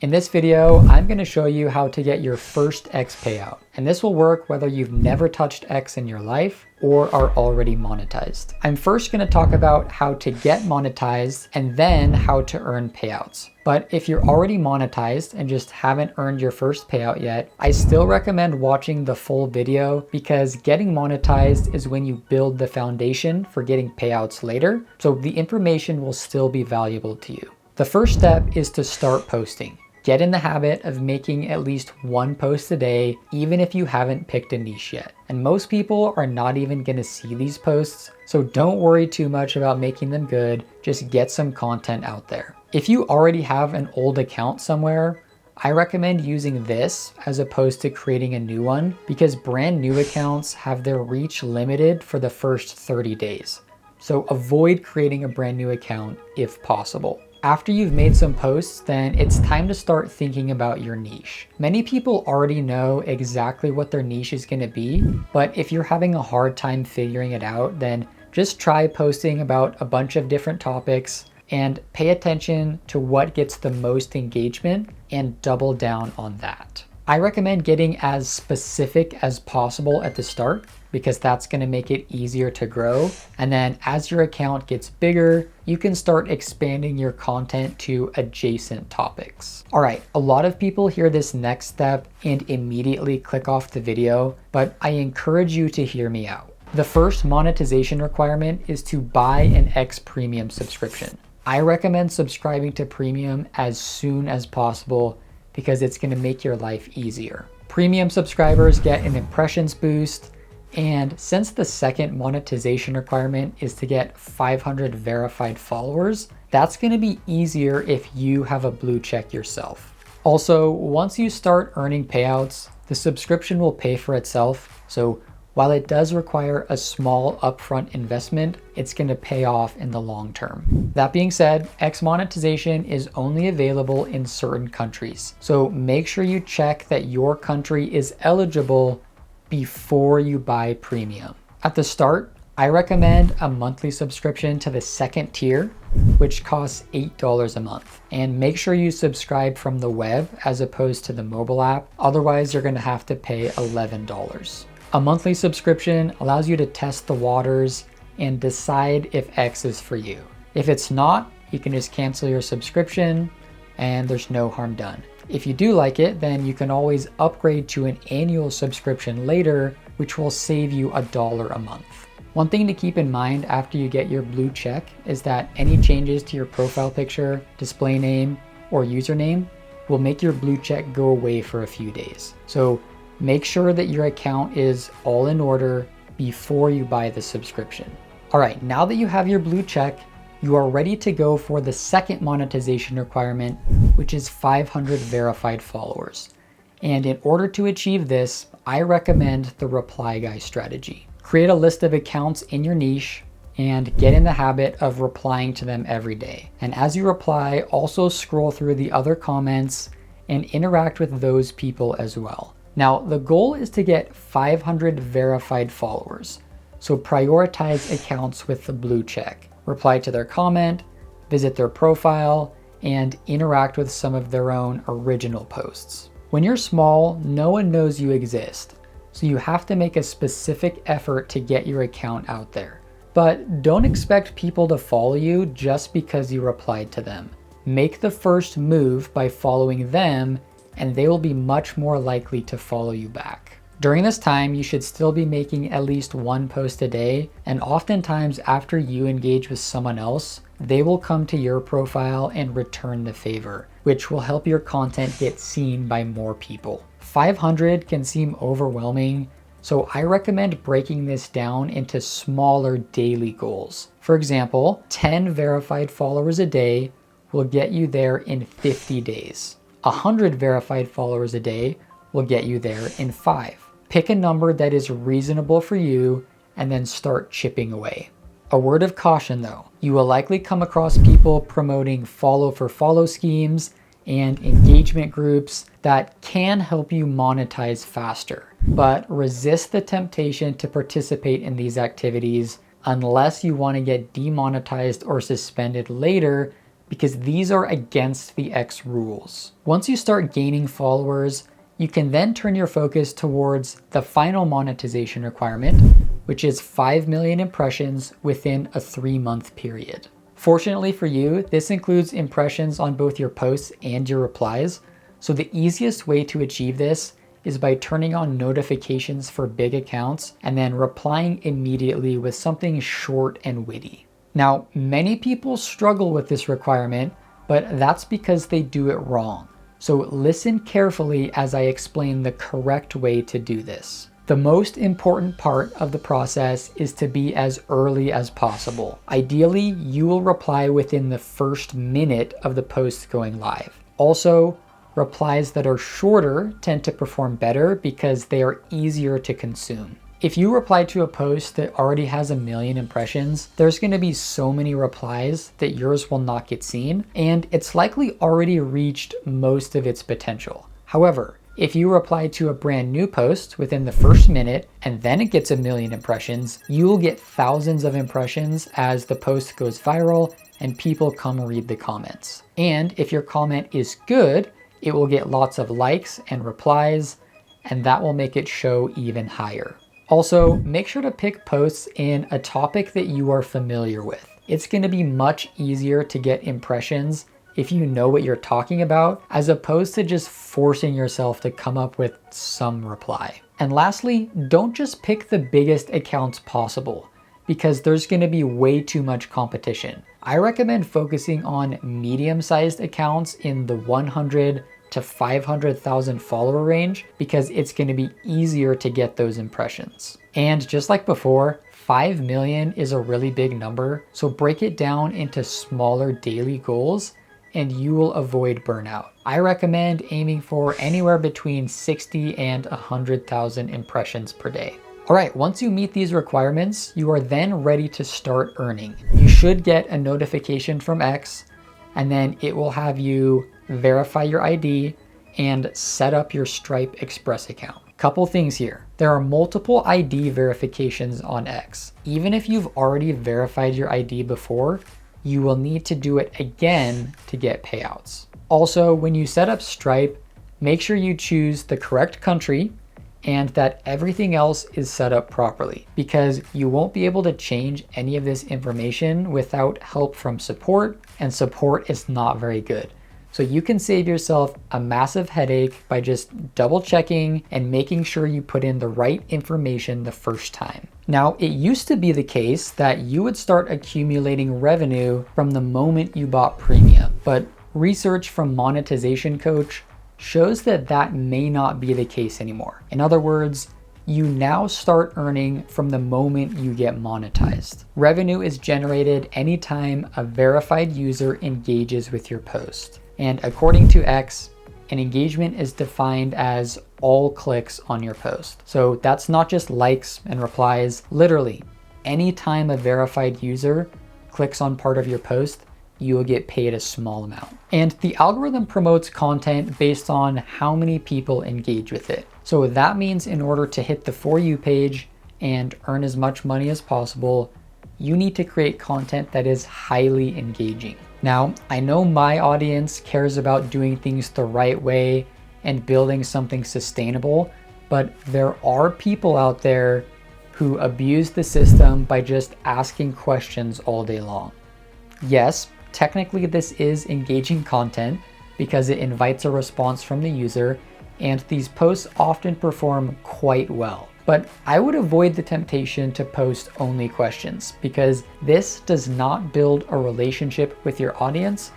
In this video, I'm going to show you how to get your first X payout. And this will work whether you've never touched X in your life or are already monetized. I'm first going to talk about how to get monetized and then how to earn payouts. But if you're already monetized and just haven't earned your first payout yet, I still recommend watching the full video because getting monetized is when you build the foundation for getting payouts later. So the information will still be valuable to you. The first step is to start posting. Get in the habit of making at least one post a day, even if you haven't picked a niche yet. And most people are not even going to see these posts, so don't worry too much about making them good, just get some content out there. If you already have an old account somewhere, I recommend using this as opposed to creating a new one because brand new accounts have their reach limited for the first 30 days. So avoid creating a brand new account if possible. After you've made some posts, then it's time to start thinking about your niche. Many people already know exactly what their niche is going to be, but if you're having a hard time figuring it out, then just try posting about a bunch of different topics and pay attention to what gets the most engagement and double down on that. I recommend getting as specific as possible at the start because that's going to make it easier to grow. And then as your account gets bigger, you can start expanding your content to adjacent topics. All right, a lot of people hear this next step and immediately click off the video, but I encourage you to hear me out. The first monetization requirement is to buy an X Premium subscription. I recommend subscribing to Premium as soon as possible because it's going to make your life easier. Premium subscribers get an impressions boost, and since the second monetization requirement is to get 500 verified followers, that's going to be easier if you have a blue check yourself. Also, once you start earning payouts, the subscription will pay for itself. So while it does require a small upfront investment, it's going to pay off in the long term. That being said, X monetization is only available in certain countries. So make sure you check that your country is eligible before you buy Premium. At the start, I recommend a monthly subscription to the second tier, which costs $8 a month. And make sure you subscribe from the web as opposed to the mobile app. Otherwise, you're going to have to pay $11. A monthly subscription allows you to test the waters and decide if X is for you. If it's not, you can just cancel your subscription and there's no harm done. If you do like it, then you can always upgrade to an annual subscription later, which will save you $1 a month. One thing to keep in mind after you get your blue check is that any changes to your profile picture, display name, or username will make your blue check go away for a few days. So make sure that your account is all in order before you buy the subscription. All right, now that you have your blue check, you are ready to go for the second monetization requirement, which is 500 verified followers. And in order to achieve this, I recommend the reply guy strategy. Create a list of accounts in your niche and get in the habit of replying to them every day. And as you reply, also scroll through the other comments and interact with those people as well. Now, the goal is to get 500 verified followers. So prioritize accounts with the blue check. Reply to their comment, visit their profile, and interact with some of their own original posts. When you're small, no one knows you exist, so you have to make a specific effort to get your account out there. But don't expect people to follow you just because you replied to them. Make the first move by following them, and they will be much more likely to follow you back. During this time, you should still be making at least one post a day, and oftentimes after you engage with someone else, they will come to your profile and return the favor, which will help your content get seen by more people. 500 can seem overwhelming, so I recommend breaking this down into smaller daily goals. For example, 10 verified followers a day will get you there in 50 days. 100 verified followers a day will get you there in 5. Pick a number that is reasonable for you and then start chipping away. A word of caution though, you will likely come across people promoting follow for follow schemes and engagement groups that can help you monetize faster. But resist the temptation to participate in these activities unless you want to get demonetized or suspended later because these are against the X rules. Once you start gaining followers, you can then turn your focus towards the final monetization requirement, which is 5 million impressions within a 3-month period. Fortunately for you, this includes impressions on both your posts and your replies. So the easiest way to achieve this is by turning on notifications for big accounts and then replying immediately with something short and witty. Now, many people struggle with this requirement, but that's because they do it wrong. So listen carefully as I explain the correct way to do this. The most important part of the process is to be as early as possible. Ideally, you will reply within the first minute of the post going live. Also, replies that are shorter tend to perform better because they are easier to consume. If you reply to a post that already has 1 million impressions, there's going to be so many replies that yours will not get seen, and it's likely already reached most of its potential. However, if you reply to a brand new post within the first minute and then it gets 1 million impressions, you will get thousands of impressions as the post goes viral and people come read the comments. And if your comment is good, it will get lots of likes and replies, and that will make it show even higher. Also, make sure to pick posts in a topic that you are familiar with. It's going to be much easier to get impressions if you know what you're talking about, as opposed to just forcing yourself to come up with some reply. And lastly, don't just pick the biggest accounts possible, because there's going to be way too much competition. I recommend focusing on medium-sized accounts in the 100 to 500,000 follower range, because it's going to be easier to get those impressions. And just like before, 5 million is a really big number, so break it down into smaller daily goals and you will avoid burnout. I recommend aiming for anywhere between 60 and 100,000 impressions per day. All right, once you meet these requirements, you are then ready to start earning. You should get a notification from X, and then it will have you verify your ID and set up your Stripe Express account. Couple things here. There are multiple ID verifications on X. Even if you've already verified your ID before, you will need to do it again to get payouts. Also, when you set up Stripe, make sure you choose the correct country and that everything else is set up properly, because you won't be able to change any of this information without help from support, and support is not very good. So you can save yourself a massive headache by just double checking and making sure you put in the right information the first time. Now, it used to be the case that you would start accumulating revenue from the moment you bought premium, but research from Monetization Coach shows that that may not be the case anymore. In other words, you now start earning from the moment you get monetized. Revenue is generated anytime a verified user engages with your post. And according to X, an engagement is defined as all clicks on your post. So that's not just likes and replies. Literally, anytime a verified user clicks on part of your post, you will get paid a small amount. And the algorithm promotes content based on how many people engage with it. So that means in order to hit the For You page and earn as much money as possible, you need to create content that is highly engaging. Now, I know my audience cares about doing things the right way and building something sustainable, but there are people out there who abuse the system by just asking questions all day long. Yes, technically this is engaging content because it invites a response from the user, and these posts often perform quite well. But I would avoid the temptation to post only questions, because this does not build a relationship with your audience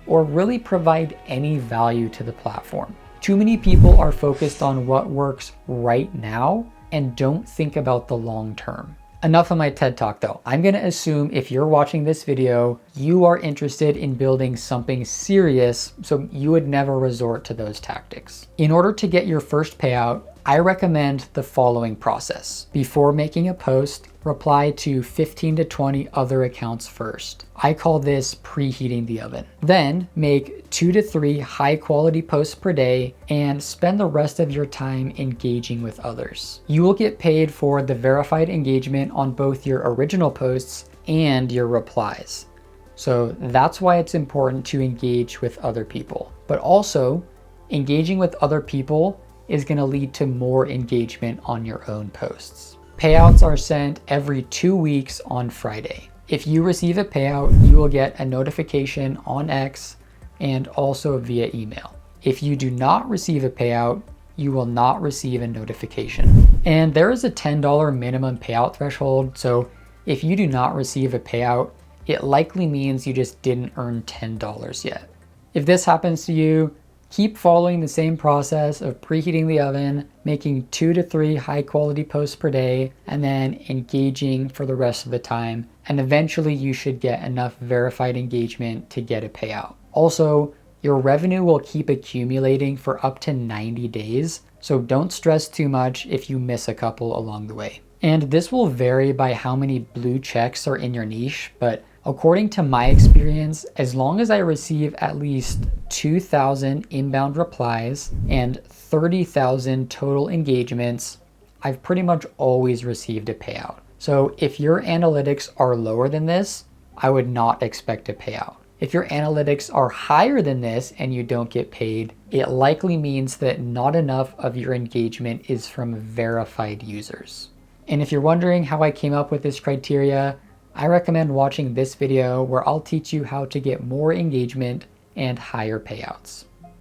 or really provide any value to the platform. Too many people are focused on what works right now and don't think about the long term. Enough of my TED Talk though. I'm gonna assume if you're watching this video, you are interested in building something serious, so you would never resort to those tactics. In order to get your first payout, I recommend the following process. Before making a post, reply to 15 to 20 other accounts first. I call this preheating the oven. Then make 2 to 3 high quality posts per day and spend the rest of your time engaging with others. You will get paid for the verified engagement on both your original posts and your replies. So that's why it's important to engage with other people. But also, engaging with other people is going to lead to more engagement on your own posts. Payouts are sent every 2 weeks on Friday. If you receive a payout, you will get a notification on X and also via email. If you do not receive a payout, you will not receive a notification. And there is a $10 minimum payout threshold, so if you do not receive a payout, it likely means you just didn't earn $10 yet. If this happens to you, keep following the same process of preheating the oven, making 2 to 3 high quality posts per day, and then engaging for the rest of the time. And eventually you should get enough verified engagement to get a payout. Also, your revenue will keep accumulating for up to 90 days, so don't stress too much if you miss a couple along the way. And this will vary by how many blue checks are in your niche, but according to my experience, as long as I receive at least 2,000 inbound replies and 30,000 total engagements, I've pretty much always received a payout. So if your analytics are lower than this, I would not expect a payout. If your analytics are higher than this and you don't get paid, it likely means that not enough of your engagement is from verified users. And if you're wondering how I came up with this criteria, I recommend watching this video where I'll teach you how to get more engagement and higher payouts.